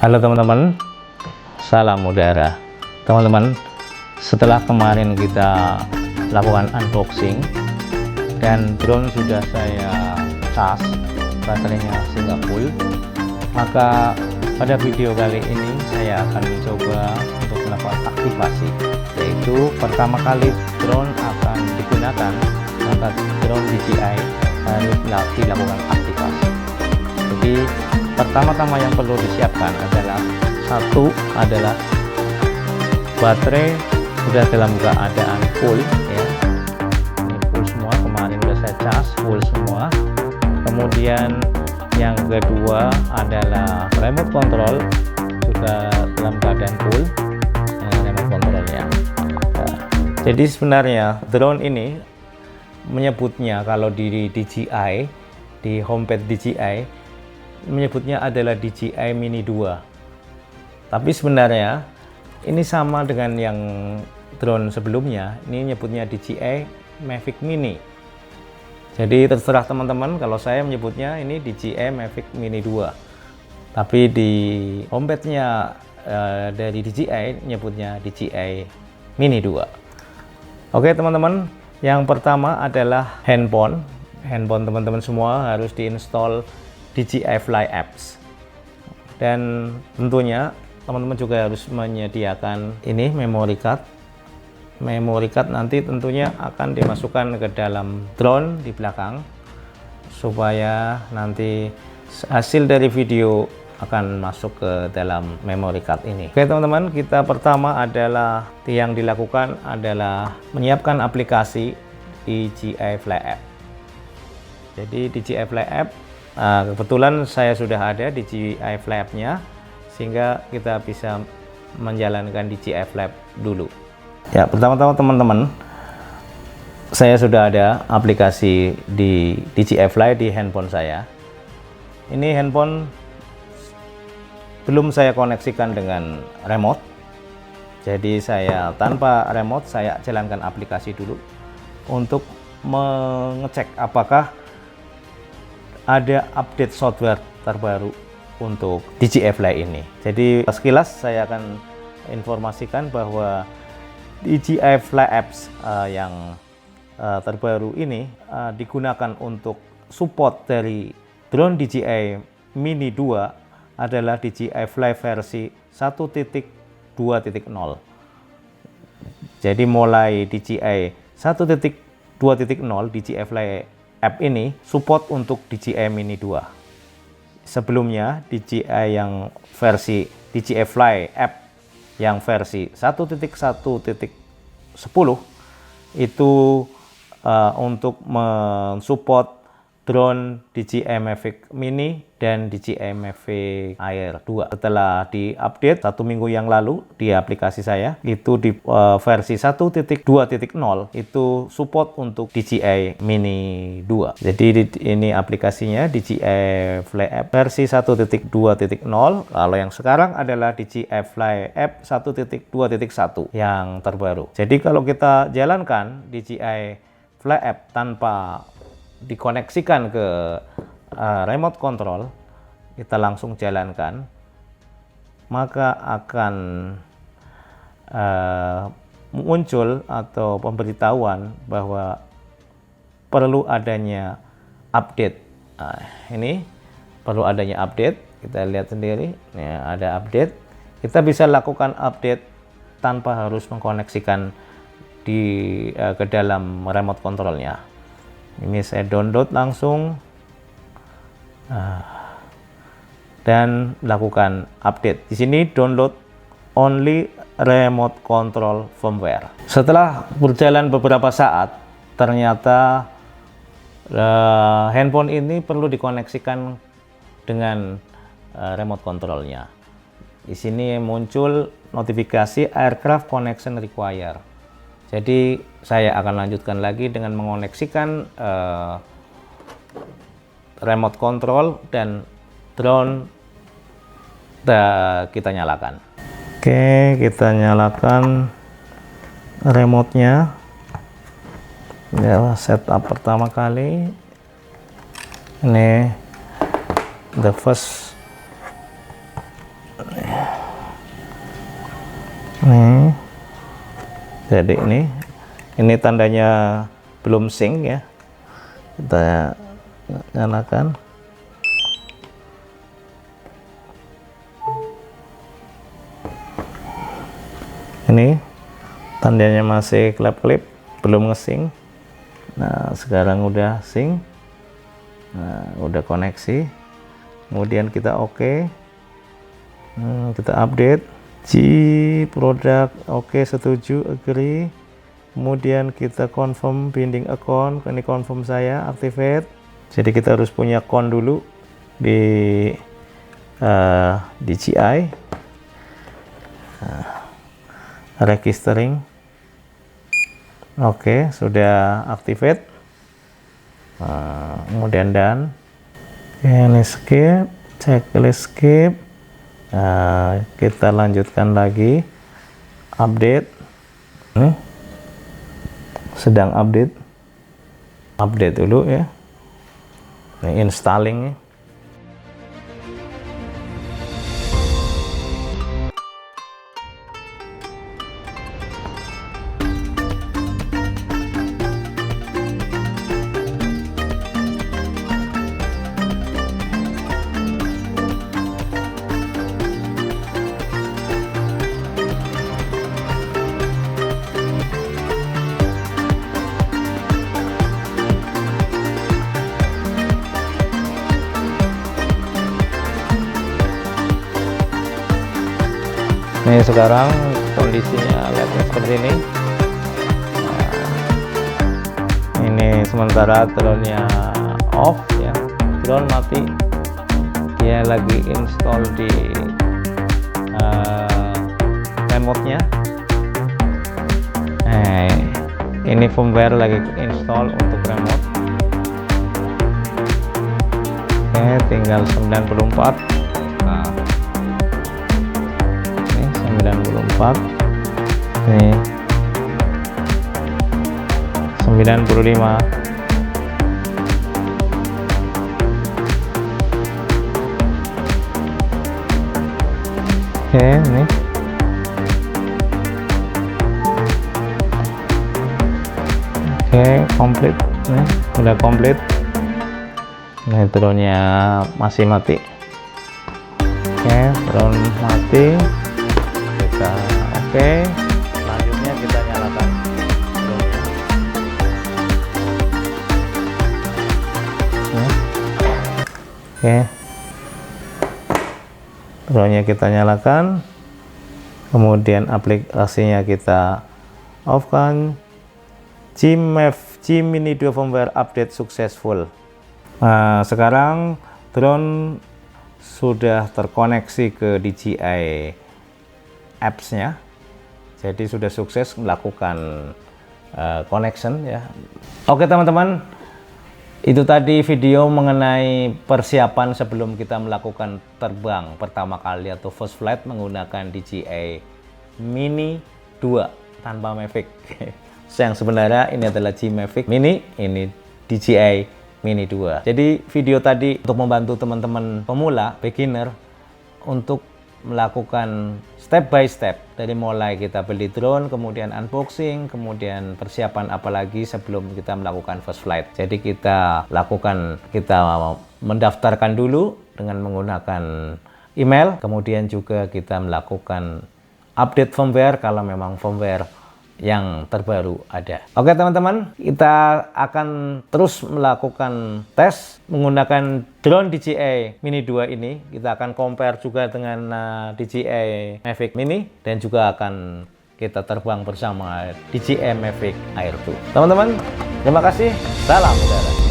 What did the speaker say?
Halo teman-teman, salam udara. Teman-teman, setelah kemarin kita lakukan unboxing dan drone sudah saya cas, baterainya sudah full, maka pada video kali ini saya akan mencoba untuk melakukan aktivasi, yaitu pertama kali drone akan digunakan, maka drone DJI harus dilakukan aktivasi. Jadi pertama-tama yang perlu disiapkan adalah baterai sudah dalam keadaan full ya. Ini full semua, kemarin sudah saya cas full semua. Kemudian yang kedua adalah remote control juga dalam keadaan full, remote controlnya. Nah, jadi sebenarnya drone ini menyebutnya kalau di DJI, di homepage DJI menyebutnya adalah DJI Mini 2, tapi sebenarnya ini sama dengan yang drone sebelumnya, ini menyebutnya DJI Mavic Mini. Jadi terserah teman-teman, kalau saya menyebutnya ini DJI Mavic Mini 2, tapi di homepage-nya dari DJI menyebutnya DJI Mini 2. Oke teman-teman, yang pertama adalah handphone teman-teman semua harus diinstal DJI Fly Apps, dan tentunya teman-teman juga harus menyediakan ini memory card nanti tentunya akan dimasukkan ke dalam drone di belakang supaya nanti hasil dari video akan masuk ke dalam memory card ini. Oke teman-teman, kita pertama adalah yang dilakukan adalah menyiapkan aplikasi DJI Fly App. Jadi DJI Fly App, kebetulan saya sudah ada DJI Fly App-nya, sehingga kita bisa menjalankan DJI Fly App dulu. Ya, pertama-tama teman-teman, saya sudah ada aplikasi di DJI Fly di handphone saya. Ini handphone belum saya koneksikan dengan remote, jadi saya tanpa remote saya jalankan aplikasi dulu untuk mengecek apakah ada update software terbaru untuk DJI Fly ini. Jadi sekilas saya akan informasikan bahwa DJI Fly Apps yang terbaru ini digunakan untuk support dari drone DJI Mini 2 adalah DJI Fly versi 1.2.0. Jadi mulai DJI 1.2.0 DJI Fly App ini support untuk DJI Mini 2. Sebelumnya DJI yang versi DJI Fly App yang versi 1.1.10 itu untuk mensupport drone DJI Mavic Mini dan DJI Mavic Air 2. Setelah diupdate 1 minggu yang lalu di aplikasi saya, itu di versi 1.2.0 itu support untuk DJI Mini 2. Jadi ini aplikasinya DJI Fly App versi 1.2.0. Kalau yang sekarang adalah DJI Fly App 1.2.1 yang terbaru. Jadi kalau kita jalankan DJI Fly App tanpa dikoneksikan ke remote control, kita langsung jalankan, maka akan muncul atau pemberitahuan bahwa perlu adanya update. Ini perlu adanya update, kita lihat sendiri ya, ada update. Kita bisa lakukan update tanpa harus mengkoneksikan ke dalam remote controlnya. Ini saya download langsung dan lakukan update. Di sini download only remote control firmware. Setelah berjalan beberapa saat, ternyata handphone ini perlu dikoneksikan dengan remote controlnya. Di sini muncul notifikasi aircraft connection required. Jadi saya akan lanjutkan lagi dengan mengoneksikan remote control dan drone kita nyalakan. Oke, kita nyalakan remote-nya. Ya, setup pertama kali. Ini the first Nih, jadi ini tandanya belum sync ya. Kita nyalakan. Ini tandanya masih klip-klip, belum nge-sync. Nah, sekarang udah sync. Nah, udah koneksi. Kemudian kita oke. Kita update produk, oke, setuju, agree. Kemudian kita confirm binding account. Ini confirm saya, activate. Jadi kita harus punya account dulu di DJI. Registering. Oke, sudah activate. Kemudian done. Oke, ini skip, checklist skip. Kita lanjutkan lagi, update. Ini sedang update dulu ya. Ini installing ya. Ini sekarang kondisinya lihatnya seperti ini. Ini sementara drone-nya off ya, drone mati. Dia lagi install di remote-nya. Ini firmware lagi install untuk remote. Oke, tinggal 94. Nah, 94 nih, 95. Oke, nih komplit nih, udah komplit. Ini drone-nya masih mati. Oke, drone mati. Oke, selanjutnya kita nyalakan drone-nya. Oke, drone-nya kita nyalakan, kemudian aplikasinya kita off-kan. G Mini 2 firmware update successful. Nah, sekarang drone sudah terkoneksi ke DJI apps-nya, jadi sudah sukses melakukan connection ya. Oke teman-teman, itu tadi video mengenai persiapan sebelum kita melakukan terbang pertama kali atau first flight menggunakan DJI Mini 2 tanpa Mavic. Yang sebenarnya ini adalah G Mavic Mini, ini DJI Mini 2. Jadi video tadi untuk membantu teman-teman pemula, beginner, untuk melakukan step by step dari mulai kita beli drone, kemudian unboxing, kemudian persiapan apalagi sebelum kita melakukan first flight. Jadi kita mendaftarkan dulu dengan menggunakan email, kemudian juga kita melakukan update firmware kalau memang firmware yang terbaru ada. Oke teman-teman, kita akan terus melakukan tes menggunakan drone DJI Mini 2 ini. Kita akan compare juga dengan DJI Mavic Mini dan juga akan kita terbang bersama DJI Mavic Air 2. Teman-teman, terima kasih. Salam udara.